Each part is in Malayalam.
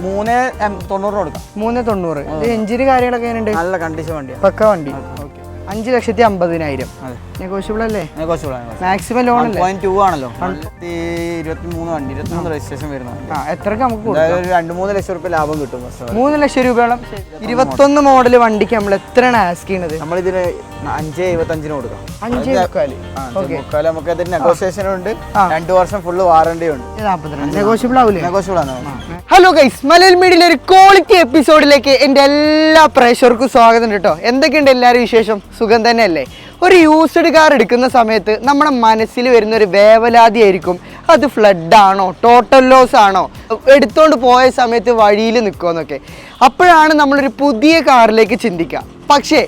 390 കൊടുക്കാം. 390. എഞ്ചിന് കാര്യങ്ങളൊക്കെ എങ്ങനെയുണ്ട്? നല്ല കണ്ടീഷൻ വണ്ടിയാണ്. പക്ക വണ്ടി. 5,50,000. നെഗോഷ്യബിൾ അല്ലേ? മാക്സിമം ലോൺ അല്ലേ? 1.2 ആണല്ലോ. 23 വണ്ടി, 23 രജിസ്ട്രേഷൻ വരുന്നത്. എത്രക്ക് നമുക്ക് 2-3 ലക്ഷം രൂപ ലാഭം കിട്ടും. 3 ലക്ഷം രൂപയോളം. 21 മോഡൽ വണ്ടിക്ക് നമ്മൾ എത്രയാണ് ആസ്ക് ചെയ്യുന്നത്? നമ്മളിതിന് 5.75 കൊടുക്കാം. 5.75. നമുക്ക് അതിന് നെഗോഷിയേഷൻ ഉണ്ട്. 2 വർഷം ഫുള്ള് വാറണ്ടി ഉണ്ട്. 42 നെഗോഷ്യബിൾ ആവില്ലേ? നെഗോഷ്യബിൾ ആണ്. ഹലോ ഗൈസ്, മലയാള മീഡിയയിലെ ഒരു ക്വാളിറ്റി എപ്പിസോഡിലേക്ക് എൻ്റെ എല്ലാ പ്രേക്ഷകർക്കും സ്വാഗതം കേട്ടോ. എന്തൊക്കെയുണ്ട് എല്ലാവരും വിശേഷം? സുഖം തന്നെയല്ലേ? ഒരു യൂസ്ഡ് കാർ എടുക്കുന്ന സമയത്ത് നമ്മുടെ മനസ്സിൽ വരുന്ന ഒരു വേവലാതി ആയിരിക്കും, അത് ഫ്ലഡ് ആണോ, ടോട്ടൽ ലോസ് ആണോ, എടുത്തോണ്ട് പോയ സമയത്ത് വഴിയിൽ നിൽക്കുമെന്നൊക്കെ. അപ്പോഴാണ് നമ്മളൊരു പുതിയ കാറിലേക്ക് ചിന്തിക്കുക. പക്ഷേ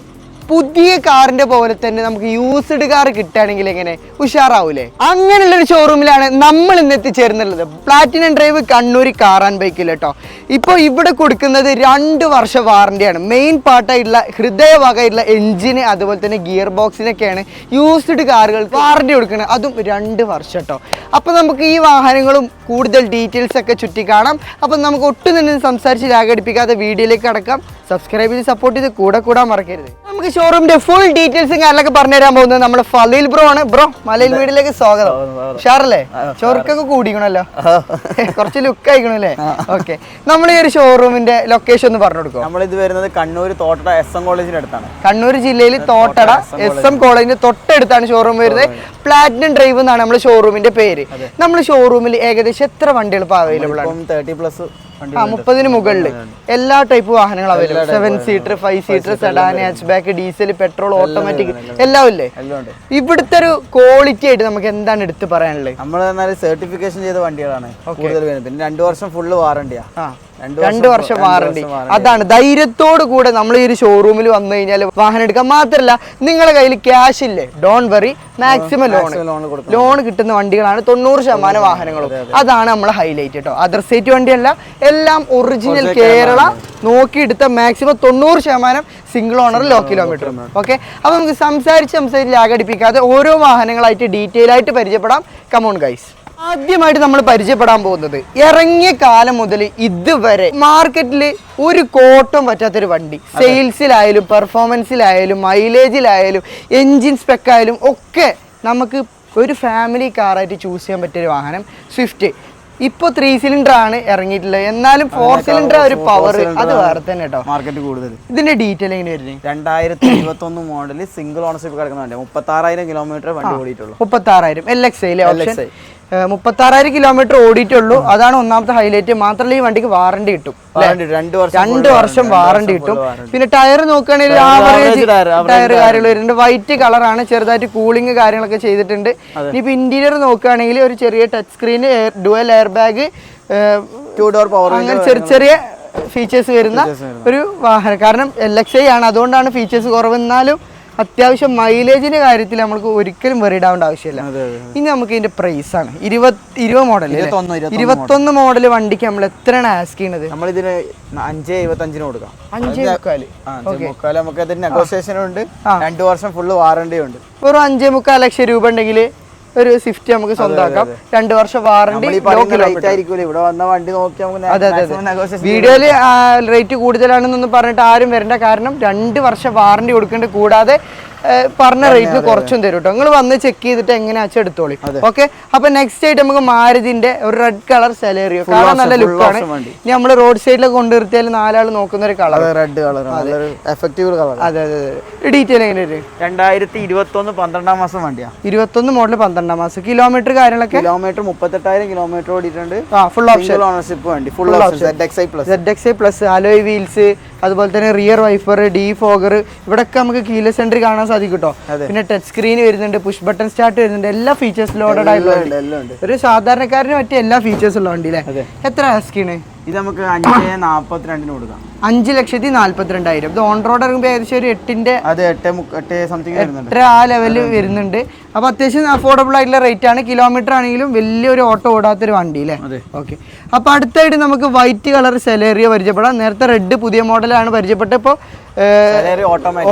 പുതിയ കാറിന്റെ പോലെ തന്നെ നമുക്ക് യൂസ്ഡ് കാർ കിട്ടുകയാണെങ്കിൽ എങ്ങനെ ഉഷാറാവൂലേ? അങ്ങനെയുള്ളൊരു ഷോറൂമിലാണ് നമ്മൾ ഇന്ന് എത്തിച്ചേർന്നുള്ളത്. Platinum drive Kannur car and ബൈക്കിൽ കേട്ടോ. ഇപ്പോൾ ഇവിടെ കൊടുക്കുന്നത് 2 വർഷ വാറണ്ടിയാണ്. മെയിൻ പാർട്ടായിട്ടുള്ള ഹൃദയഭാഗമായിട്ടുള്ള എഞ്ചിന് അതുപോലെ തന്നെ ഗിയർ ബോക്സിനൊക്കെയാണ് യൂസ്ഡ് കാറുകൾ വാറണ്ടി കൊടുക്കുന്നത്, അതും 2 വർഷം കേട്ടോ. അപ്പോൾ നമുക്ക് ഈ വാഹനങ്ങളും കൂടുതൽ ഡീറ്റെയിൽസ് ഒക്കെ ചുറ്റി കാണാം. അപ്പം നമുക്ക് ഒട്ടും തന്നെ സംസാരിച്ച് ലാഗടിപ്പിക്കാതെ വീഡിയോയിലേക്ക് അടക്കാം. സബ്സ്ക്രൈബ് ചെയ്ത് സപ്പോർട്ട് ചെയ്ത് കൂടാൻ മറക്കരുത്. നമുക്ക് ഷോറൂമിന്റെ ഫുൾ ഡീറ്റെയിൽസും കാര്യങ്ങളൊക്കെ പറഞ്ഞുതരാൻ പോകുന്നത് നമ്മുടെ ഫലീൽ ബ്രോ ആണ്. ബ്രോ, മലയിൽ വീഡിയോയിലേക്ക് സ്വാഗതം. ഉഷാറല്ലേ? ചോർക്കൊക്കെ കൂടിക്കണല്ലോ, കുറച്ച് ലുക്ക് ആയിക്കണല്ലേ? ഓക്കെ, നമ്മൾ ഈ ഒരു ഷോറൂമിന്റെ ലൊക്കേഷൻ ഒന്ന് പറഞ്ഞു കൊടുക്കും. നമ്മളിത് വരുന്നത് കണ്ണൂർ തോട്ടട SM കോളേജിന്റെ അടുത്താണ്. കണ്ണൂർ ജില്ലയിൽ തോട്ടട SM കോളേജിന്റെ തൊട്ടടുത്താണ് ഷോറൂം വരുന്നത്. പ്ലാറ്റിനം ഡ്രൈവ് എന്നാണ് നമ്മുടെ ഷോറൂമിന്റെ പേര്. നമ്മൾ ഷോറൂമിൽ ഏകദേശം എത്ര വണ്ടികൾ ഇപ്പോൾ അവൈലബിൾ ആണ്? 30+ 30 മുകളിൽ എല്ലാ ടൈപ്പ് വാഹനങ്ങൾ available. 7 seater, 5 seater, sedan, hatch back, diesel, petrol, automatic എല്ലാം ഇല്ലേ? ഇവിടുത്തെ ഒരു ക്വാളിറ്റി ആയിട്ട് നമുക്ക് എന്താണ് എടുത്ത് പറയാനുള്ളത്? നമ്മൾ സർട്ടിഫിക്കേഷൻ ചെയ്ത വണ്ടികളാണ് കൂടുതൽ വരുന്നത്. പിന്നെ 2 വർഷം ഫുള്ള് വാറണ്ടിയാ. 2 വർഷം വാറണ്ടി. അതാണ് ധൈര്യത്തോടു കൂടെ നമ്മൾ ഈ ഒരു ഷോറൂമിൽ വന്നു കഴിഞ്ഞാൽ വാഹനം എടുക്കാൻ. മാത്രമല്ല നിങ്ങളുടെ കയ്യിൽ ക്യാഷ് ഇല്ലേ, ഡോണ്ട് വറി, മാക്സിമം ലോൺ കിട്ടുന്ന വണ്ടികളാണ് 90% വാഹനങ്ങളും. അതാണ് നമ്മളെ ഹൈലൈറ്റ് കേട്ടോ. അതർ സ്റ്റേറ്റ് വണ്ടിയല്ല, എല്ലാം ഒറിജിനൽ കേരള നോക്കിയെടുത്ത maximum 90% single owner, low kilometre. Okay, അപ്പൊ നമുക്ക് സംസാരിച്ച് ലാഗടിപ്പിക്കാതെ ഓരോ വാഹനങ്ങളായിട്ട് ഡീറ്റെയിൽ ആയിട്ട് പരിചയപ്പെടാം. Come on guys. ആദ്യമായിട്ട് നമ്മൾ പരിചയപ്പെടാൻ പോകുന്നത് ഇറങ്ങിയ കാലം മുതൽ ഇതുവരെ മാർക്കറ്റിൽ ഒരു കോട്ടം പറ്റാത്തൊരു വണ്ടി. സെയിൽസിലായാലും പെർഫോമൻസിലായാലും മൈലേജിലായാലും എൻജിൻ സ്പെക്കായാലും ഒക്കെ നമുക്ക് ഒരു ഫാമിലി കാറായിട്ട് ചൂസ് ചെയ്യാൻ പറ്റിയൊരു വാഹനം സ്വിഫ്റ്റ്. ഇപ്പോൾ 3 സിലിണ്ടർ ആണ് ഇറങ്ങിയിട്ടുള്ളത്, എന്നാലും 4 സിലിണ്ടർ ഒരു പവർ അത് വേറെ തന്നെ കേട്ടോ. മാർക്കറ്റ് കൂടുതൽ. ഇതിന്റെ ഡീറ്റെയിൽ എങ്ങനെ വരുന്നത്? 2021 മോഡൽ സിംഗിൾ ഓണർഷിപ്പ് കിടക്കുന്ന വണ്ടി. 36,000 കിലോമീറ്റർ വണ്ടി ഓടിയിട്ടുള്ളൂ. 36,000 LXI ഓപ്ഷൻ. 36,000 കിലോമീറ്റർ ഓടിയിട്ടുള്ളൂ. അതാണ് ഒന്നാമത്തെ ഹൈലൈറ്റ്. മാത്രമല്ല ഈ വണ്ടിക്ക് വാറണ്ടി കിട്ടും. 2 വർഷം വാറണ്ടി കിട്ടും. പിന്നെ ടയർ നോക്കുകയാണെങ്കിൽ ആവറേജ് ടയർ കാര്യങ്ങൾ വരുന്നുണ്ട്. വൈറ്റ് കളറാണ്, ചെറുതായിട്ട് കൂളിംഗ് കാര്യങ്ങളൊക്കെ ചെയ്തിട്ടുണ്ട്. ഇനിയിപ്പോൾ ഇന്റീരിയർ നോക്കുകയാണെങ്കിൽ ഒരു ചെറിയ touch screen, dual air bag, 2 door power, അങ്ങനെ ചെറിയ ഫീച്ചേഴ്സ് വരുന്ന ഒരു വാഹനം. കാരണം LXI ആണ്, അതുകൊണ്ടാണ് ഫീച്ചേഴ്സ് കുറവ്. എന്നാലും അത്യാവശ്യം മൈലേജിന്റെ കാര്യത്തിൽ നമുക്ക് ഒരിക്കലും വെറിയിടാവേണ്ട ആവശ്യമില്ല. ഇനി നമുക്ക് ഇതിന്റെ പ്രൈസ് ആണ് 20 മോഡൽ. 21 മോഡൽ വണ്ടിക്ക് നമ്മൾ എത്രയാണ് ആസ്ക് ചെയ്യുന്നത്? നമ്മളിതിന് 5.75 കൊടുക്കാം. 5.25. നമുക്ക് അതിന് നെഗോഷിയേഷൻ ഉണ്ട്. 2 വർഷം ഫുള്ള് വാറണ്ടി ഉണ്ട്. ഒരു 5.25 ലക്ഷം രൂപ ഉണ്ടെങ്കിൽ ഒരു സ്വിഫ്റ്റ് നമുക്ക് സ്വന്തമാക്കാം. 2 വർഷം വാറണ്ടി. അതെ അതെ, വീഡിയോയില് റേറ്റ് കൂടുതലാണെന്നൊന്നും പറഞ്ഞിട്ട് ആരും വരണ്ട. കാരണം 2 വർഷം വാറണ്ടി കൊടുക്കേണ്ട, കൂടാതെ പറഞ്ഞ റേറ്റിന് കുറച്ചും തരും കേട്ടോ. നിങ്ങൾ വന്ന് ചെക്ക് ചെയ്തിട്ട് എങ്ങനെയാ എടുത്തോളി. ഓക്കെ, അപ്പൊ നെക്സ്റ്റ് ആയിട്ട് നമുക്ക് മാരുതിന്റെ ഒരു റെഡ് കളർ സെലേറിയോ. കാണാൻ നല്ല ലുക്കാണ്. ഇനി നമ്മൾ റോഡ് സൈഡിലൊക്കെ കൊണ്ടുവരുത്തിയാൽ 4 ആൾ നോക്കുന്ന ഒരു കളർ, റെഡ് കളർ. അതെ അതെ. ഡീറ്റെയിൽ എങ്ങനെ വരും? 2021 12 മാസം വണ്ടിയാ. 21 മോഡൽ 12 മാസം. കിലോമീറ്റർ കാര്യങ്ങളൊക്കെ? കിലോമീറ്റർ 38,000 കിലോമീറ്റർ ഓടിയിട്ടുണ്ട്. ഫുൾ ഓപ്ഷൻ ഓണർഷിപ്പ് വണ്ടി. Full option ZXi plus, alloy wheels, അതുപോലെ തന്നെ റിയർ വൈഫർ, ഡീഫോഗർ, ഇവിടെയൊക്കെ നമുക്ക് കീലെസ് എൻട്രി കാണാൻ സാധിക്കും കേട്ടോ. പിന്നെ ടച്ച് സ്ക്രീൻ വരുന്നുണ്ട്, പുഷ് ബട്ടൺ സ്റ്റാർട്ട് വരുന്നുണ്ട്. എല്ലാ ഫീച്ചേഴ്സ് ലോഡഡ് ആയിട്ടുള്ള ഒരു സാധാരണക്കാരന് പറ്റിയ എല്ലാ ഫീച്ചേഴ്സും ഉള്ള വണ്ടി അല്ലേ? എത്ര ആസ്കിണ്? ഇത് നമുക്ക് 5.42 കൊടുക്കാം. 5,42,000. ഇത് ഓൺ റോഡ് ഇറങ്ങുമ്പോൾ ഏകദേശം ഒരു 8 ആ ലെവലിൽ വരുന്നുണ്ട്. അപ്പൊ അത്യാവശ്യം അഫോർഡബിൾ ആയിട്ടുള്ള റേറ്റ് ആണ്. കിലോമീറ്റർ ആണെങ്കിലും വലിയൊരു ഓട്ടോ ഓടാത്തൊരു വണ്ടി അല്ലേ? ഓക്കെ, അപ്പൊ അടുത്തായിട്ട് നമുക്ക് വൈറ്റ് കളർ സെലേറിയോ പരിചയപ്പെടാം. നേരത്തെ റെഡ് പുതിയ മോഡലാണ് പരിചയപ്പെട്ടത്. ഇപ്പോൾ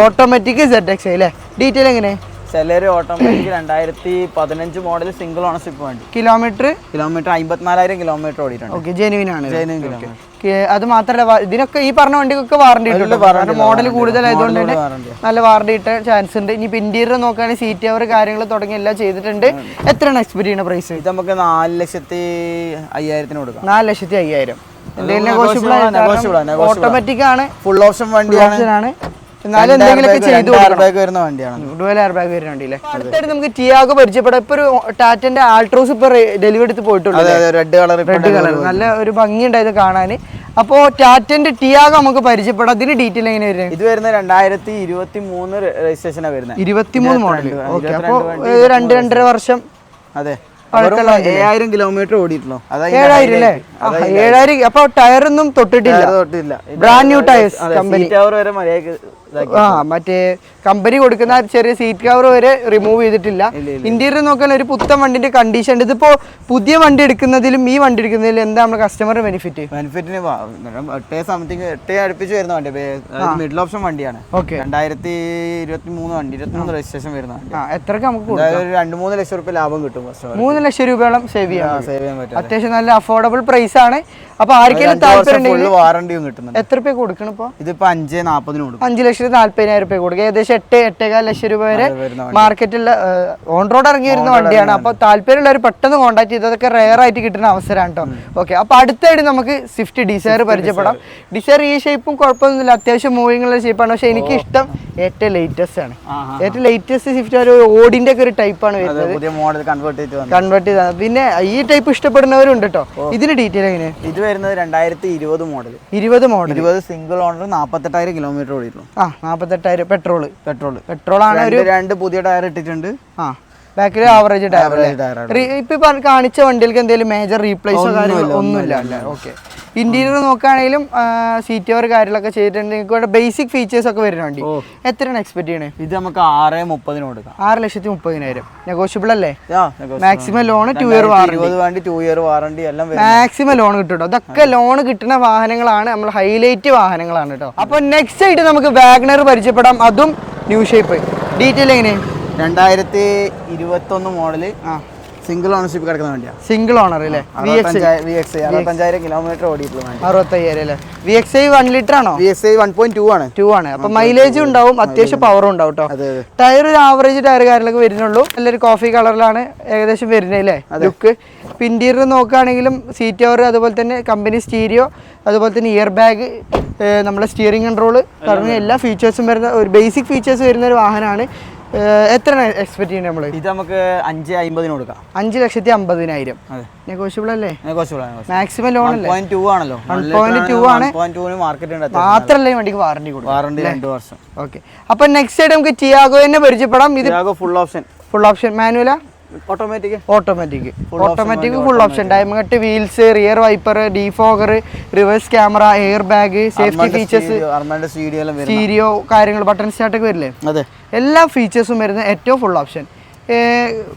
ഓട്ടോമാറ്റിക് ZXi അല്ലേ? ഡീറ്റെയിൽ എങ്ങനെ? Celerio automatic 2015 model single ownership വണ്ടി. കിലോമീറ്റർ 54,000 കിലോമീറ്റർ ഓടിയിട്ടുണ്ട്. ഓക്കെ, ജെനുവിൻ ആണ്. Genuine kilometre. അത് മാത്രമല്ല ഇതിനൊക്കെ ഈ പറഞ്ഞ വണ്ടിക്കൊക്കെ വാറണ്ടി മോഡൽ കൂടുതലായതുകൊണ്ട് തന്നെ നല്ല വാറണ്ടി കിട്ടാൻ ചാൻസ് ഉണ്ട്. ഇനി ഇന്റീരിയർ നോക്കുകയാണെങ്കിൽ സീറ്റ് കവർ കാര്യങ്ങൾ തുടങ്ങി എല്ലാം ചെയ്തിട്ടുണ്ട്. എത്രയാണ് എക്സ്പെക്ട് ചെയ്യുന്ന പ്രൈസ്? ഇത് നമുക്ക് 4,05,000 കൊടുക്കാം. 4,05,000. ഓട്ടോമാറ്റിക് ആണ്, ഫുൾ ഓപ്ഷൻ വണ്ടിയാണ്. എന്നാലും എന്തെങ്കിലുമൊക്കെ ചെയ്തു വരുന്ന വണ്ടിയാണ്. എയർ ബാഗ് വരുന്ന വണ്ടിയില്ലേ. അടുത്തായിട്ട് നമുക്ക് ടിയാഗോ പരിചയപ്പെടാം. ഇപ്പൊ ഒരു ടാറ്റന്റെ ആൾട്രോസ് ഇപ്പൊ ഡെലിവറി എടുത്ത് പോയിട്ടുള്ളൂ. റെഡ് കളർ നല്ല ഒരു ഭംഗി ഉണ്ടായത് കാണാൻ. അപ്പോ ടാറ്റന്റെ ടിയാഗോ നമുക്ക് പരിചയപ്പെടാം. ഇതിന് ഡീറ്റെയിൽ എങ്ങനെ വരുന്നത്? ഇത് വരുന്ന 2023 രജിസ്ട്രേഷനാണ് വരുന്നത്. 23 മോഡൽ. ഓക്കെ, അപ്പൊ 2-2.5 വർഷം. അതെ, 7,000 കിലോമീറ്റർ ഓടിയിട്ടുള്ളൂ. 7,000 അല്ലേ? 7,000. അപ്പൊ ടയറൊന്നും തൊട്ടിട്ടില്ല. Brand new tyres company. വരെ മര്യാദക്ക് മറ്റേ കമ്പനി കൊടുക്കുന്ന ചെറിയ സീറ്റ് കവർ വരെ റിമൂവ് ചെയ്തിട്ടില്ല. ഇന്റീരിയർ നോക്കാൻ ഒരു പുത്തൻ വണ്ടിന്റെ കണ്ടീഷൻ ഉണ്ട്. ഇതിപ്പോ പുതിയ വണ്ടി എടുക്കുന്നതിലും ഈ വണ്ടി എടുക്കുന്നതിലും എന്താ നമ്മുടെ കസ്റ്റമർ ബെനിഫിറ്റ്? ബെനിഫിറ്റിന് 8 അടുപ്പിച്ച് വരുന്ന വണ്ടി, മിഡിൽ ഓപ്ഷൻ വണ്ടിയാണ്. ഓക്കെ, 2023 വണ്ടി, 23 രജിസ്ട്രേഷൻ വരുന്ന വണ്ടി. എത്രക്ക് നമുക്ക് 2-3 ലക്ഷം രൂപ ലാഭം കിട്ടും. 3 ലക്ഷം രൂപയോളം സേവ് ചെയ്യാൻ പറ്റും. അത്യാവശ്യം നല്ല അഫോർഡബിൾ പ്രൈസ് ആണ്. അപ്പൊ ആർക്കെങ്കിലും താല്പര്യം വാറണ്ടിയും കിട്ടുന്നുണ്ട്. എത്ര രൂപ കൊടുക്കണം? ഇപ്പൊ ഇതിപ്പോ 5,40,000 കൊടുക്കും. 5,40,000 രൂപ കൊടുക്കുക. ഏകദേശം 8-8.5 ലക്ഷം രൂപ വരെ മാർക്കറ്റിൽ ഓൺ റോഡ് ഇറങ്ങി വരുന്ന വണ്ടിയാണ്. അപ്പൊ താല്പര്യമുള്ളവർ പെട്ടെന്ന് കോൺടാക്ട് ചെയ്ത്, അതൊക്കെ റെയർ ആയിട്ട് കിട്ടുന്ന അവസരമാണ് കേട്ടോ. ഓക്കെ, അപ്പൊ അടുത്തായിട്ട് നമുക്ക് സ്വിഫ്റ്റ് ഡിസയർ പരിചയപ്പെടാം. ഡിസയർ ഈ ഷേപ്പും കുഴപ്പമൊന്നുമില്ല, അത്യാവശ്യം മൂവിംഗ് ഉള്ള ഷേപ്പാണ്. പക്ഷെ എനിക്ക് ഇഷ്ടം ഏറ്റവും ലേറ്റസ്റ്റ് ആണ്. ഏറ്റവും ലേറ്റസ്റ്റ് സ്വിഫ്റ്റ് ഒരു ഓടിന്റെ ഒക്കെ ഒരു ടൈപ്പാണ് വരുന്നത്, കൺവേർട്ട് ചെയ്തത്. പിന്നെ ഈ ടൈപ്പ് ഇഷ്ടപ്പെടുന്നവരുണ്ട് കേട്ടോ. ഇതിന് ഡീറ്റെയിൽ എങ്ങനെ? ഇത് വരുന്നത് 2020 മോഡൽ. 20 സിംഗിൾ ഓണർ, 48,000 കിലോമീറ്റർ ഓടിയിട്ടുള്ളൂ. 48,000 പെട്രോൾ ആണ്. രണ്ട് പുതിയ ടയർ ഇട്ടിട്ടുണ്ട്. ബാക്കിൽ ആവറേജ് ടയർ. ഇപ്പൊ കാണിച്ച വണ്ടികൾക്ക് എന്തെങ്കിലും മേജർ റീപ്ലേസോ കാര്യങ്ങളോ ഒന്നുമില്ല അല്ലേ? ഓക്കെ, ഇന്റീരിയർ നോക്കുകയാണെങ്കിലും സീറ്റ് കവർ കാര്യങ്ങളൊക്കെ ചെയ്തിട്ടുണ്ട്. ബേസിക് ഫീച്ചേഴ്സ് ഒക്കെ വരുന്ന വണ്ടി. എത്രയാണ് എക്സ്പെക്ട് ചെയ്യണേ? ഇത് നമുക്ക് 6,30,000 കൊടുക്കാം. 6,30,000. നെഗോഷ്യബിൾ അല്ലേ? Maximum loan 2 year warranty, 2 year warranty എല്ലാം മാക്സിമം ലോൺ കിട്ടും. അതൊക്കെ ലോൺ കിട്ടുന്ന വാഹനങ്ങളാണ്, നമ്മൾ ഹൈലൈറ്റ് വാഹനങ്ങളാണ് കേട്ടോ. അപ്പൊ നെക്സ്റ്റ് ആയിട്ട് നമുക്ക് വാഗ്നർ പരിചയപ്പെടാം. അതും ന്യൂ ഷേപ്പ്. ഡീറ്റെയിൽ എങ്ങനെ? 2021 മോഡല്, സിംഗിൾ ഓണർഷിപ്പ് കിടക്കുന്ന വണ്ടിയാണ്. സിംഗിൾ ഓണർ അല്ലേ? 65,000 കിലോമീറ്റർ ഓടിയിട്ടുള്ള 65,000 അല്ലേ? VXI 1 ലിറ്റർ ആണോ? VXI 1.2 ആണ്. 2 ആണ്. അപ്പൊ മൈലേജും ഉണ്ടാവും, അത്യാവശ്യം പവറും ഉണ്ടാവും കേട്ടോ. ടയർ ഒരു ആവറേജ് ടയർ കാര്യങ്ങളൊക്കെ വരുന്നുള്ളൂ. നല്ലൊരു കോഫി കളറിലാണ് ഏകദേശം വരുന്നത് അല്ലേ ലുക്ക്. ഇന്റീരിയർ നോക്കുകയാണെങ്കിലും സീറ്റ് കവർ, അതുപോലെ തന്നെ കമ്പനി സ്റ്റീരിയോ, അതുപോലെ തന്നെ ഇയർ ബാഗ്, നമ്മുടെ സ്റ്റിയറിംഗ് കൺട്രോള് തുടങ്ങിയ എല്ലാ ഫീച്ചേഴ്സും വരുന്ന ഒരു ബേസിക് ഫീച്ചേഴ്സ് വരുന്ന ഒരു വാഹനമാണ്. എത്ര എക്സ്പെക്ട് ചെയ്യുന്നത് നമ്മള്? ഇത് നമുക്ക് 5,50,000 കൊടുക്കാം. 5,50,000. നെഗോഷ്യബിൾ അല്ലേ? മാക്സിമം ലോൺ അല്ലേ? 1.2 ആണല്ലോ. 1.2 ആണ്. മാത്രല്ല ഈ വണ്ടിക്ക് വാറണ്ടി കൊടുക്കും. വാറണ്ടി 2 വർഷം. ഓക്കെ, അപ്പൊ നെക്സ്റ്റ് ആയിട്ട് നമുക്ക് ടിയാഗോ തന്നെ പരിചയപ്പെടാം. ഇത് ഫുൾ ഓപ്ഷൻ മാനുവലാ? Automatic full option. Diamond cut wheels, rear wiper, defogger, reverse camera, air bag, safety features, stereo കാര്യങ്ങൾ, ബട്ടൺ സ്റ്റാർട്ട് ഒക്കെ വരില്ലേ? എല്ലാ ഫീച്ചേഴ്സും വരുന്ന ഏറ്റവും ഫുൾ ഓപ്ഷൻ.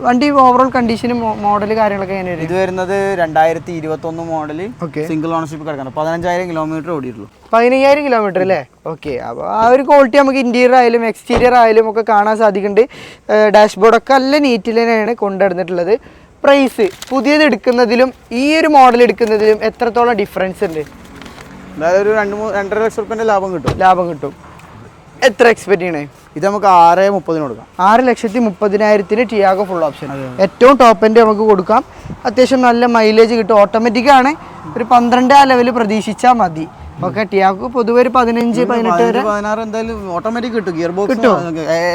വണ്ടി ഓവറോൾ കണ്ടീഷനും മോഡൽ കാര്യങ്ങളൊക്കെ എങ്ങനെ വരും? ഇത് വരുന്നത് 2021 മോഡല്, സിംഗിൾ ഓണർഷിപ്പ് കിടക്കണം. 15,000 കിലോമീറ്റർ ഓടിയിട്ടുള്ളൂ. 15,000 കിലോമീറ്റർ അല്ലേ? ഓക്കെ, അപ്പോൾ ആ ഒരു ക്വാളിറ്റി നമുക്ക് ഇന്റീരിയർ ആയാലും എക്സ്റ്റീരിയർ ആയാലും ഒക്കെ കാണാൻ സാധിക്കുന്നുണ്ട്. ഡാഷ്ബോർഡൊക്കെ നല്ല നീറ്റിൽ തന്നെയാണ് കൊണ്ടുവന്നിട്ടുള്ളത്. പ്രൈസ് പുതിയത് എടുക്കുന്നതിലും ഈ ഒരു മോഡൽ എടുക്കുന്നതിലും എത്രത്തോളം ഡിഫറൻസ് ഉണ്ട്? അതായത് ഒരു 2-2.5 ലക്ഷം റുപ്യൻ്റെ ലാഭം കിട്ടും. എത്ര എക്സ്പെക്ട് ചെയ്യണേ? ഇത് നമുക്ക് 6,30,000 കൊടുക്കാം. 6,30,000 ടിയാഗോ ഫുൾ ഓപ്ഷൻ. ഏറ്റവും ടോപ്പ് എൻഡ് നമുക്ക് കൊടുക്കാം. അത്യാവശ്യം നല്ല മൈലേജ് കിട്ടും. ഓട്ടോമാറ്റിക് ആണ്. ഒരു 12 ആ ലെവൽ പ്രതീക്ഷിച്ചാൽ മതി. ഓക്കെ, ടിയാഗോ പൊതുവെ ഒരു 15-18 വരെ 16 എന്തായാലും ഓട്ടോമാറ്റിക് കിട്ടും. ഗിയർ ബോക്സ്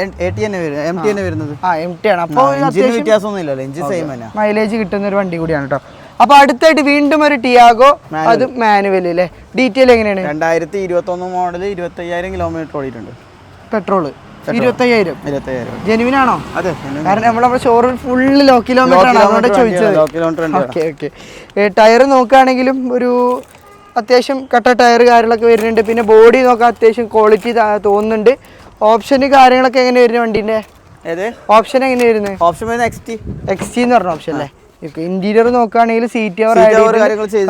MT തന്നെ വരുന്നത്. MT ആണ്. അപ്പോൾ വ്യത്യാസമൊന്നും ഇല്ലല്ലോ, എഞ്ചിൻ സെയിം തന്നെ. മൈലേജ് കിട്ടുന്ന ഒരു വണ്ടി കൂടിയാണ് കേട്ടോ. അപ്പൊ അടുത്തായിട്ട് വീണ്ടും ഒരു ടിയാഗോ, അത് മാനുവൽ അല്ലേ? ഡീറ്റെയിൽ എങ്ങനെയാണ്? 2021 മോഡൽ, 25,000 കിലോമീറ്റർ ഓടിയിട്ടുണ്ട്. പെട്രോള് 25,000. ജെനുവിൻ ആണോ? അതെ, കാരണം നമ്മുടെ ഷോറൂം ഫുള്ള് ലോ കിലോമീറ്റർ ആണ്, അതുകൊണ്ട് ചോദിച്ചത്. ഓക്കെ, ടയർ നോക്കുകയാണെങ്കിലും ഒരു അത്യാവശ്യം കട്ട ടയർ കാര്യങ്ങളൊക്കെ വരുന്നുണ്ട്. പിന്നെ ബോഡി നോക്കാൻ അത്യാവശ്യം ക്വാളിറ്റി തോന്നുന്നുണ്ട്. ഓപ്ഷന് കാര്യങ്ങളൊക്കെ എങ്ങനെ വരുന്നത് വണ്ടിന്റെ? ഓപ്ഷൻ എങ്ങനെ വരുന്നത്? ഓപ്ഷൻ XT എന്ന് പറഞ്ഞ ഓപ്ഷൻ അല്ലേ? ഇന്റീരിയർ നോക്കുകയാണെങ്കിൽ സീറ്റ് കവർ,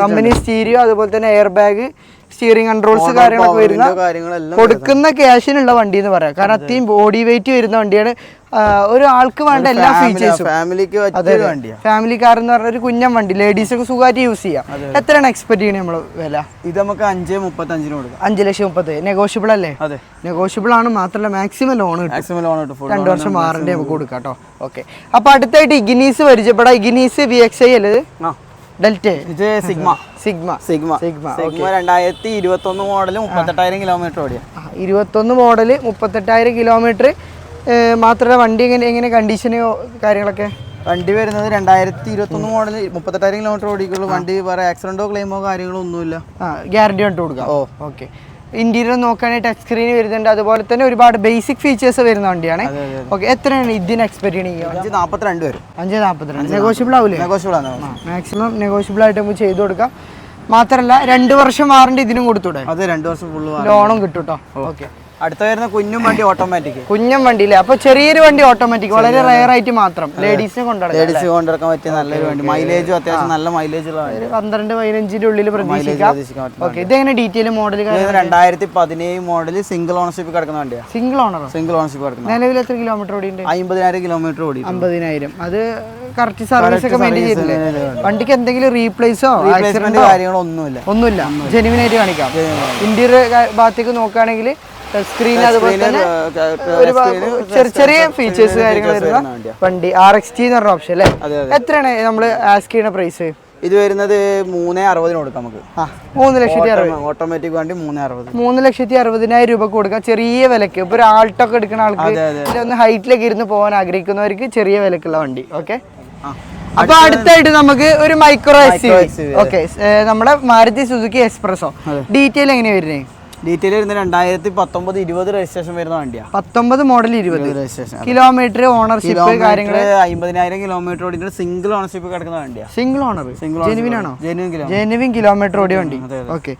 കമ്പനി സ്റ്റീരിയോ, അതുപോലെ തന്നെ എയർ ബാഗ്, സ്റ്റിയറിംഗ് കൺട്രോൾസ് കാര്യങ്ങളൊക്കെ വരുന്ന കാര്യങ്ങളെല്ലാം കൊടുക്കുന്ന ക്യാഷിനുള്ള വണ്ടി എന്ന് പറയാം. കാരണം അത്രയും ബോഡി വെയിറ്റ് വരുന്ന വണ്ടിയാണ്. ഒരാൾക്ക് വേണ്ട എല്ലാ ഫീച്ചേഴ്സും ഫാമിലി കാർ എന്ന് പറഞ്ഞ ഒരു കുഞ്ഞൻ വണ്ടി ലേഡീസ് ഒക്കെ സുഖമായിട്ട് യൂസ് ചെയ്യാം. എത്രയാണ് എക്സ്പെക്ട് ചെയ്യണത് നമ്മള് വില? ഇത് നമുക്ക് 5,35 കൊടുക്കാം. 5,30,000 നെഗോഷ്യബിൾ അല്ലേ? നെഗോഷ്യബിൾ ആണ്. മാത്രമല്ല മാക്സിമം ലോൺ കിട്ടും. 2 വർഷം വാറണ്ടി നമുക്ക് കൊടുക്കാം കേട്ടോ. ഓക്കെ, അപ്പൊ അടുത്തായിട്ട് ഇഗ്നീസ് പരിചയപ്പെടാം. ഇഗ്നീസ് VXi അല്ലേ? ഡെൽറ്റ. ഇത് സിഗ്മ 2021 മോഡൽ 38,000 കിലോമീറ്റർ ഓടിയ. 21 മോഡല് 38,000 കിലോമീറ്റർ. മാത്രമല്ല വണ്ടി എങ്ങനെ കണ്ടീഷനോ കാര്യങ്ങളൊക്കെ? വണ്ടി വരുന്നത് 2021 മോഡൽ 38,000 കിലോമീറ്റർ ഓടിക്കുള്ളൂ. വണ്ടി വേറെ ആക്സിഡന്റോ ക്ലെയിമോ കാര്യങ്ങളോ ഒന്നുമില്ല. ഗ്യാരണ്ടി കൊണ്ട് കൊടുക്കാം. ഓക്കെ. ഇന്റീരിയർ നോക്കുകയാണെങ്കിൽ ടച്ച് സ്ക്രീൻ വരുന്നുണ്ട്. അതുപോലെ തന്നെ ഒരുപാട് ബേസിക് ഫീച്ചേഴ്സ് വരുന്ന വണ്ടിയാണ്. ഓക്കെ, എത്രയാണ് ഇതിന് എക്സ്പെക്ട് ചെയ്യണമെങ്കിൽ? 5,42 വരും. 5,42 നെഗോഷ്യബിൾ ആവില്ലേ? നെഗോഷ്യബിൾ ആണ്. മാക്സിമം നെഗോഷ്യബിൾ ആയിട്ട് നമുക്ക് ചെയ്തു കൊടുക്കാം. മാത്രമല്ല 2 വർഷം വാറണ്ടി ഇതിനും കൊടുത്തൂടെ? അതെ, 2 വർഷം ഫുള്ള് ലോണും കിട്ടും കേട്ടോ. ഓക്കെ, അടുത്ത വരുന്ന കുഞ്ഞും വണ്ടി ഓട്ടോമാറ്റിക്. കുഞ്ഞൻ വണ്ടി അല്ലേ? അപ്പൊ ചെറിയൊരു വണ്ടി ഓട്ടോമാറ്റിക്, വളരെ റയർ ആയിട്ട് മാത്രം ലേഡീസിനെ കൊണ്ടുനടക്കാൻ പറ്റിയ നല്ലൊരു വണ്ടി. മൈലേജും അത്യാവശ്യം നല്ല മൈലേജ് ഉള്ള 12-15 ഉള്ളിൽ പ്രതീക്ഷിക്കാം. ഓക്കെ, ഇതെങ്ങനെ detail model? 2017 model single ownership കിടക്കുന്ന വണ്ടിയാണ്. സിംഗിൾ ഓണർഷിപ്പ് കിടക്കുന്ന. നിലവിൽ എത്ര കിലോമീറ്റർ ഓടിയുണ്ട്? 50,000 കിലോമീറ്റർ ഓടി. 50,000. അത് കറക്റ്റ് സർവീസ് ഒക്കെ മെയിൻറ്റെയിൻ ചെയ്തില്ലേ? വണ്ടിക്ക് എന്തെങ്കിലും റീപ്ലേസോ കാര്യങ്ങളോ ഒന്നുമില്ല. ജെനുവിൻ ആയിട്ട് കാണിക്കാം. ഇന്റീരിയർ ഭാഗത്തേക്ക് നോക്കുകയാണെങ്കിൽ സ്ക്രീൻ അതുപോലെ തന്നെ ചെറിയ ഫീച്ചേഴ്സ് കാര്യങ്ങൾ വരുന്ന വണ്ടി. RXT എന്ന് പറഞ്ഞ ഓപ്ഷൻ അല്ലേ? എത്രയാണ് നമ്മൾ ആസ്ക് ചെയ്യുന്ന പ്രൈസ്? ഇത് വരുന്നത് 3,60,000 കൊടുക്കാം നമുക്ക്. 3,60,000. ഓട്ടോമാറ്റിക് വണ്ടി 3,60,000. 3,60,000 രൂപ കൊടുക്കാം ചെറിയ വിലക്ക്. ഇപ്പൊ ഒരു ആൾട്ടൊക്കെ എടുക്കുന്ന ആൾക്ക് ഒന്ന് ഹൈറ്റിലേക്ക് ഇരുന്ന് പോകാൻ ആഗ്രഹിക്കുന്നവർക്ക് ചെറിയ വിലക്കുള്ള വണ്ടി. ഓക്കെ, അപ്പൊ അടുത്തായിട്ട് നമുക്ക് ഒരു മൈക്രോ SUV. ഓക്കെ, നമ്മുടെ മാരുതി സുസുക്കി എക്സ്പ്രസോ. ഡീറ്റെയിൽ എങ്ങനെയാ വരുന്നത്? ഡീറ്റെയിൽ വരുന്നത് 2019-20 രജിസ്ട്രേഷൻ വരുന്ന വണ്ടിയാണ്. 19 മോഡൽ 20 രജിസ്ട്രേഷൻ. കിലോമീറ്റർ ഓണർഷിപ്പ് കാര്യങ്ങൾ 50,000 കിലോമീറ്റർ ഓടിയിട്ട് സിംഗിൾ ഓണർഷിപ്പ് കിടക്കുന്ന വണ്ടിയാണ്. സിംഗിൾ ഓണർ ജെനുവിൻ ആണോ? ജെനുവിൻ കിലോമീറ്റർ ഓടിയ വണ്ടി. ഓക്കെ,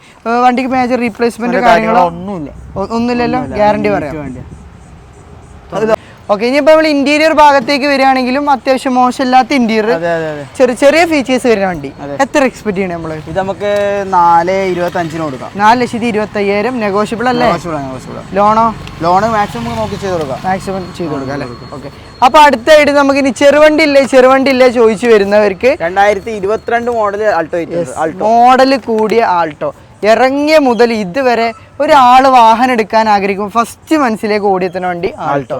വണ്ടിക്ക് മേജർ റീപ്ലേസ്മെന്റ് കാര്യങ്ങളോ ഒന്നുമില്ലല്ലോ? ഗ്യാരണ്ടി പറയാം. ഓക്കെ, ഇനിയിപ്പോ നമ്മൾ ഇന്റീരിയർ ഭാഗത്തേക്ക് വരികയാണെങ്കിലും അത്യാവശ്യം മോശമില്ലാത്ത ഇന്റീരിയർ, ചെറിയ ഫീച്ചേഴ്സ് വരുന്ന വണ്ടി. എത്ര എക്സ്പെക്ട് ചെയ്യണേ നമ്മള്? ഇത് നമുക്ക് 4,25 കൊടുക്കാം. 4,25,000 നെഗോഷ്യബിൾ അല്ലേ? ലോണോ? ലോണ് മാക്സിമം നോക്കി ചെയ്ത് കൊടുക്കാം. മാക്സിമം ചെയ്ത് കൊടുക്കാം അല്ലേ? ഓക്കെ, അപ്പൊ അടുത്തായിട്ട് നമുക്ക് ഇനി ചെറുവണ്ടി ഇല്ലേ ചോദിച്ചു വരുന്നവർക്ക് 2022 മോഡൽ ആൾട്ടോ മോഡൽ കൂടിയ ആൾട്ടോ ഇറങ്ങിയ മുതൽ ഇതുവരെ ഒരാള് വാഹനം എടുക്കാൻ ആഗ്രഹിക്കും ഫസ്റ്റ് മനസ്സിലേക്ക് ഓടിയെത്തുന്ന വണ്ടി ആൾട്ടോ.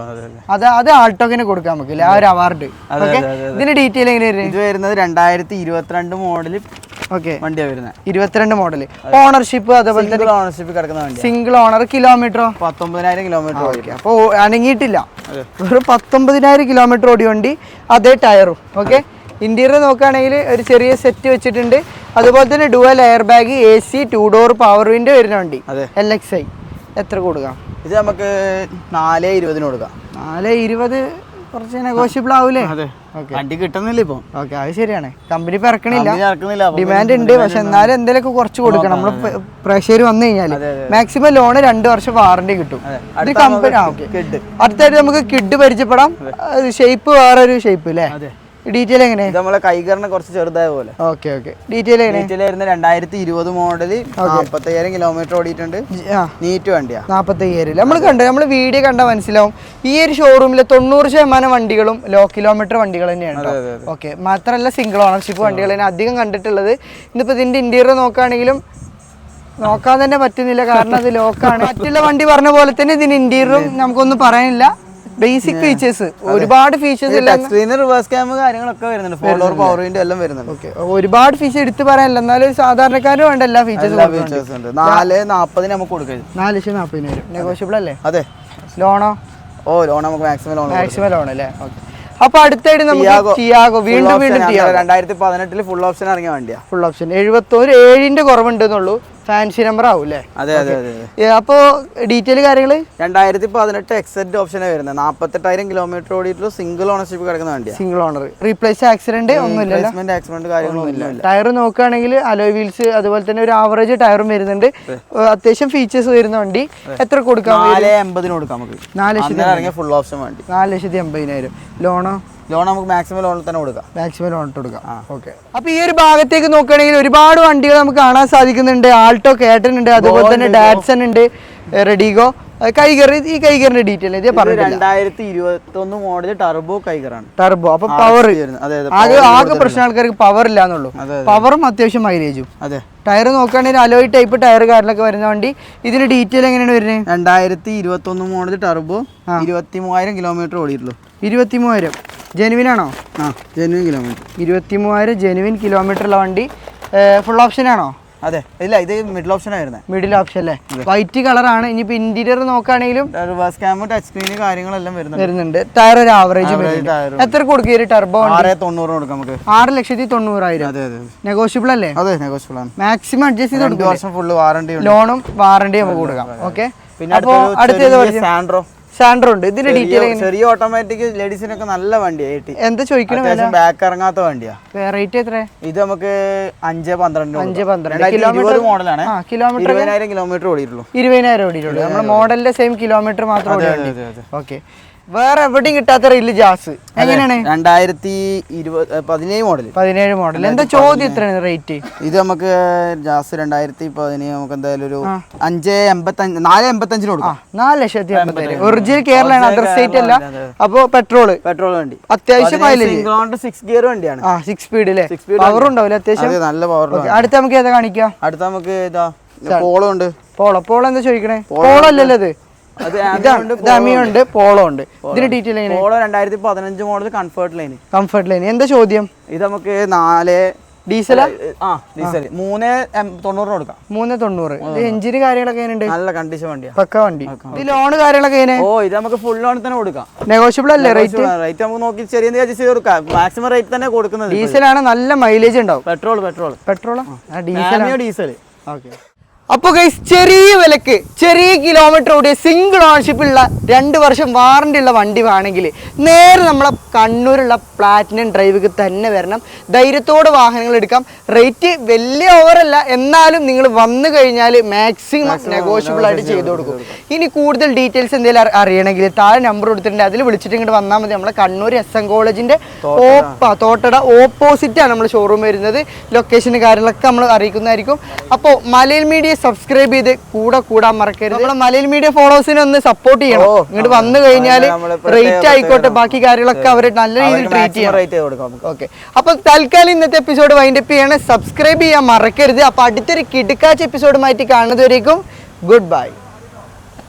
അത് ആൾട്ടോക്കിനെ കൊടുക്കാൻ നമുക്ക് ആ ഒരു അവാർഡ്. ഇതിന്റെ ഡീറ്റെയിൽ എങ്ങനെ ഇത് വരുന്നത് 2022 മോഡൽ. ഓക്കെ, വണ്ടിയാ വരുന്നത് 22 മോഡൽ. ഓണർഷിപ്പ് അതുപോലെ തന്നെ ഓണർഷിപ്പ് കിടക്കുന്ന വണ്ടി. Single owner. കിലോമീറ്ററോ? 19,000 കിലോമീറ്റർ ഓടി. അപ്പൊ അനങ്ങിയിട്ടില്ല. ഒരു 19,000 കിലോമീറ്റർ ഓടിയ വണ്ടി. അതേ ടയറും. ഓക്കെ, ഇന്റീരിയർ നോക്കുകയാണെങ്കിൽ ഒരു ചെറിയ സെറ്റ് വെച്ചിട്ടുണ്ട്. അതുപോലെ തന്നെ dual air bag, AC, 2 door power window വരുന്ന വണ്ടി. LXi. എത്ര കൊടുക്കാം? ഇത് നമുക്ക് 4,20 കൊടുക്കാം. 4,20 കുറച്ച് നെഗോഷ്യബിൾ ആവൂലേ? വണ്ടി കിട്ടുന്നില്ല ഇപ്പൊ. ഓക്കെ, അത് ശരിയാണ്. കമ്പനി ഇപ്പൊ ഇറക്കണില്ല, ഡിമാൻഡ് ഉണ്ട്. പക്ഷെ എന്നാലും എന്തെങ്കിലുമൊക്കെ കുറച്ച് കൊടുക്കണം. നമ്മള് പ്രഷർ വന്നു കഴിഞ്ഞാൽ മാക്സിമം ലോണ് 2 വർഷം വാറണ്ടി കിട്ടും. ഇത് കമ്പനി. അടുത്തായിട്ട് നമുക്ക് കിഡ് പരിചയപ്പെടാം. ഷേപ്പ് വേറൊരു ഷേപ്പ് അല്ലേ? ഡീറ്റെയിൽ എങ്ങനെ? നമ്മളെ കൈകാരണം കുറച്ച് ചെറുതായ പോലെ. ഓക്കെ, ഡീറ്റെയിൽ എങ്ങനെ? ഡീറ്റെയിൽ വരുന്നത് 2020 മോഡൽ 40,000 കിലോമീറ്റർ ഓടിയിട്ടുണ്ട്. നീറ്റ് വണ്ടിയാ. 40,000 നമ്മൾ വീഡിയോ കണ്ടാൽ മനസ്സിലാവും. ഈ ഒരു ഷോറൂമിലെ 90% വണ്ടികളും ലോ കിലോമീറ്റർ വണ്ടികൾ തന്നെയാണ്. ഓക്കെ, മാത്രമല്ല സിംഗിൾ ഓണർഷിപ്പ് വണ്ടികൾ തന്നെ അധികം കണ്ടിട്ടുള്ളത്. ഇന്നിപ്പോ ഇതിന്റെ ഇന്റീരിയർ നോക്കുകയാണെങ്കിലും നോക്കാൻ തന്നെ പറ്റുന്നില്ല, കാരണം അത് ലോക്കാണ്. മറ്റുള്ള വണ്ടി പറഞ്ഞ പോലെ തന്നെ ഇതിന് ഇന്റീരിയറും നമുക്കൊന്നും പറയാനില്ല. ബേസിക് ഫീച്ചേഴ്സ് ഒരുപാട് ഫീച്ചേഴ്സ് റിവേഴ്സ് ക്യാമറ കാര്യങ്ങളൊക്കെ വരുന്നുണ്ട്. 4 ഡോർ പവർ വിൻഡോ എല്ലാം വരുന്നുണ്ട്. ഓക്കെ, ഒരുപാട് ഫീച്ചർ എടുത്ത് പറയാനില്ല, എന്നാലും സാധാരണക്കാരും വേണ്ട എല്ലാ ഫീച്ചേഴ്സും. 4,40,000 നമുക്ക് കൊടുക്കാം. 4,40,000 നെഗോഷ്യബിൾ അല്ലേ? അതെ. ലോണോ? ലോൺ നമുക്ക് മാക്സിമം ലോൺ അല്ലേ? ഓക്കെ, അപ്പൊ അടുത്തായിട്ട് നമുക്ക് ടിയാഗോ വീണ്ടും 2018 ഫുൾ ഓപ്ഷൻ ഇറങ്ങിയ വണ്ടിയാ. ഫുൾ ഓപ്ഷൻ 71,7 കുറവുണ്ട് എന്നുള്ളൂ. ഫാൻസി നമ്പർ ആവൂല്ലേ? അതെ. അപ്പോ ഡീറ്റെയിൽ കാര്യങ്ങള് 2018 എക്സെറ്റ് ഓപ്ഷനാ വരുന്നത്. 48,000 കിലോമീറ്റർ ഓടിയിട്ടുള്ള സിംഗിൾ ഓണർഷിപ്പ് കിടക്കുന്ന വണ്ടിയാണ്. Single owner. റീപ്ലേസ് ആക്സിഡന്റ് ഒന്നുമില്ല. ആക്സിഡന്റ് കാര്യങ്ങളൊന്നും. ടയർ നോക്കുകയാണെങ്കിൽ അലോയ് വീൽസ് അതുപോലെ തന്നെ ഒരു ആവറേജ് ടയറും വരുന്നുണ്ട്. അത്യാവശ്യം ഫീച്ചേഴ്സ് വരുന്ന വണ്ടി. എത്ര കൊടുക്കാം? 4,80 കൊടുക്കാം നമുക്ക്. 4,80,000 ഫുൾ ഓപ്ഷൻ വണ്ടി. 4,80,000. ലോണോ? ലോൺ നമുക്ക് മാക്സിമം ലോണിൽ തന്നെ കൊടുക്കാം. മാക്സിമം ലോൺ ഇട്ട് കൊടുക്കാം. ഓക്കെ. അപ്പൊ ഈ ഒരു ഭാഗത്തേക്ക് നോക്കുകയാണെങ്കിൽ ഒരുപാട് വണ്ടികൾ നമുക്ക് കാണാൻ സാധിക്കുന്നുണ്ട്. ആൾട്ടോ കേട്ടൻ ഉണ്ട്, അതുപോലെ തന്നെ ഡാറ്റ്സൺ ഉണ്ട്, റെഡിഗോ, കൈഗർ. ഈ കൈഗറിന്റെ ഡീറ്റെയിൽ ഇത് പറഞ്ഞു. 2021 മോഡൽ ടർബോ കൈഗറാണ്. ടർബോ. അപ്പൊ പവർ ആകെ പ്രശ്നം ആൾക്കാർക്ക് പവർ ഇല്ലാന്നുള്ളൂ. പവറും അത്യാവശ്യം മൈലേജും. അതെ. ടയർ നോക്കുകയാണെങ്കിൽ അലോയ് ടൈപ്പ് ടയർ കാറിലൊക്കെ വരുന്ന വണ്ടി. ഇതിന്റെ ഡീറ്റെയിൽ എങ്ങനെയാണ് വരുന്നത്? 2021 മോഡൽ ടർബോ, 23,000 കിലോമീറ്റർ ഓടിയിട്ടുള്ളൂ. 23,000 ജെനുവിൻ ആണോ? Genuine kilometre. 23,000 ജെനുവിൻ കിലോമീറ്റർ ഉള്ള വണ്ടി. ഫുൾ ഓപ്ഷൻ ആണോ? അതെ. ഇല്ല, ഇത് മിഡിൽ ഓപ്ഷൻ ആയിരുന്നു. മിഡിൽ ഓപ്ഷൻ അല്ലേ? വൈറ്റ് കളറാണ്. ഇനിയിപ്പോ ഇന്റീരിയർ നോക്കുകയാണെങ്കിലും റിവേഴ്സ് ക്യാമറ, ടച്ച് സ്ക്രീൻ കാര്യങ്ങളെല്ലാം വരുന്നുണ്ട്. ടയർ ഒരു ആവറേജ്. എത്ര കൊടുക്കുക ടർബോ? 6,90 കൊടുക്കാം നമുക്ക്. 6,90,000. അതെ അതെ. നെഗോഷ്യബിൾ അല്ലേ? അതെ, നെഗോഷ്യബിൾ ആണ്. മാക്സിമം അഡ്ജസ്റ്റ് ചെയ്ത് 2 വർഷം ഫുൾ വാറണ്ടി, ലോണും വാറണ്ടിയും നമുക്ക് കൊടുക്കാം. ഓക്കെ. പിന്നെ അടുത്ത സാൻഡ്രോ. സാൻഡ്രോ ഉണ്ട്. ഇതിന്റെ ഡീറ്റെയിൽ ചെറിയ ഓട്ടോമാറ്റിക് ലേഡീസിനൊക്കെ നല്ല വണ്ടിയാണ്. എന്താ ചോദിക്കണം? ബാക്ക് ഇറങ്ങാത്ത വണ്ടിയാ. റേറ്റ് എത്ര? ഇത് നമുക്ക് 5,12 കിലോമീറ്റർ മോഡലാണ്. കിലോമീറ്റർ 20,000 കിലോമീറ്റർ ഓടിയിട്ടുള്ളൂ. 20,000 ഓടിയിട്ടുള്ളൂ. നമ്മുടെ മോഡലിന്റെ സെയിം കിലോമീറ്റർ മാത്രം ഓടിയുള്ളൂ. ഓക്കെ. വേറെ എവിടെയും കിട്ടാത്ത റില്ല് ജാസ് എങ്ങനെയാണ്? 2017 മോഡൽ. 17 മോഡൽ. എന്താ ചോദ്യം എത്രയാണ് റേറ്റ്? ഇത് നമുക്ക് ജാസ് 2017 നമുക്ക് എന്തായാലും ഒരു 4,85 കൊടുക്കാം. 4,85,000. ഒറിജിനൽ കേരള, അതർ സ്റ്റേറ്റ് അല്ല. അപ്പൊ പെട്രോൾ വണ്ടി അത്യാവശ്യം മൈലേജ്. 6 ഗിയർ വണ്ടിയാണ്. 6 സ്പീഡ് അല്ലേ? പവർ ഉണ്ടാവില്ല അത്യാവശ്യം. നല്ല പവർ. അടുത്ത നമുക്ക് ഏതാ കാണിക്കാം? അടുത്ത നമുക്ക് ഇതാ പോളോ ഉണ്ട്. പോളോ എന്താ ചോദിക്കണേ? പോളോ അല്ലല്ലോ ഇത്. ഉണ്ട്, പോളോ ഉണ്ട്. ഇതിന്റെ detail Polo 2015 model comfort line. എന്താ ചോദ്യം? ഇത് നമുക്ക് 4 ഡീസലാ? ഡീസൽ 3,90 കൊടുക്കാം. 3,90. ഇത് എഞ്ചിന് കാര്യങ്ങളൊക്കെ എങ്ങനെയുണ്ട്? നല്ല കണ്ടീഷൻ വണ്ടിയാ. പക്ക വണ്ടി. ഇത് ലോണ് കാര്യങ്ങളൊക്കെ എങ്ങനെ? ഇത് നമുക്ക് ഫുൾ ലോൺ തന്നെ കൊടുക്കാം. നെഗോഷ്യബിൾ അല്ലേ റേറ്റ്? റേറ്റ് നമുക്ക് നോക്കി ചെറിയ അഡ്ജസ്റ്റ് ചെയ്ത് കൊടുക്കാം. മാക്സിമം റേറ്റ് തന്നെ കൊടുക്കുന്നത്. ഡീസലാണ്, നല്ല മൈലേജ് ഉണ്ടാവും. പെട്രോളാ? ഡീസൽ. ഓക്കെ. അപ്പോൾ ഗൈസ്, ചെറിയ വിലക്ക് ചെറിയ കിലോമീറ്റർ ഓടിയ സിംഗിൾ ഓണർഷിപ്പുള്ള 2 വർഷം വാറണ്ടി ഉള്ള വണ്ടി വേണമെങ്കിൽ നേരെ നമ്മളെ കണ്ണൂരുള്ള പ്ലാറ്റിനം ഡ്രൈവിക്ക് തന്നെ വരണം. ധൈര്യത്തോടെ വാഹനങ്ങൾ എടുക്കാം. റേറ്റ് വലിയ ഓവറല്ല, എന്നാലും നിങ്ങൾ വന്നു കഴിഞ്ഞാൽ മാക്സിമം നെഗോഷ്യബിൾ ആയിട്ട് ചെയ്തു കൊടുക്കും. ഇനി കൂടുതൽ ഡീറ്റെയിൽസ് എന്തെങ്കിലും അറിയണമെങ്കിൽ താഴെ നമ്പർ കൊടുത്തിട്ടുണ്ട്, അതിൽ വിളിച്ചിട്ട് ഇങ്ങോട്ട് വന്നാൽ മതി. നമ്മളെ കണ്ണൂർ SM കോളേജിൻ്റെ തോട്ടട ഓപ്പോസിറ്റാണ് നമ്മൾ ഷോറൂം വരുന്നത്. ലൊക്കേഷന് കാര്യങ്ങളൊക്കെ നമ്മൾ അറിയിക്കുന്നതായിരിക്കും. അപ്പോൾ മലയിൽ മീഡിയ സബ്സ്ക്രൈബ് ചെയ്ത് കൂടാൻ മറക്കരുത്. നമ്മളെ മലയിൽ മീഡിയ ഫോളോവേഴ്സിനെ ഒന്ന് സപ്പോർട്ട് ചെയ്യണം. ഇങ്ങോട്ട് വന്നു കഴിഞ്ഞാൽ റേറ്റ് ആയിക്കോട്ടെ ബാക്കി കാര്യങ്ങളൊക്കെ അവർ നല്ല രീതിയിൽ ട്രീറ്റ് ചെയ്യണം. ഓക്കെ. അപ്പോൾ തൽക്കാലം ഇന്നത്തെ എപ്പിസോഡ് വൈൻഡപ്പ് ചെയ്യണം. സബ്സ്ക്രൈബ് ചെയ്യാൻ മറക്കരുത്. അപ്പോൾ അടുത്തൊരു കിടുക്കാച്ച എപ്പിസോഡുമായിട്ട് കാണുന്നതുവരേക്കും ഗുഡ് ബൈ.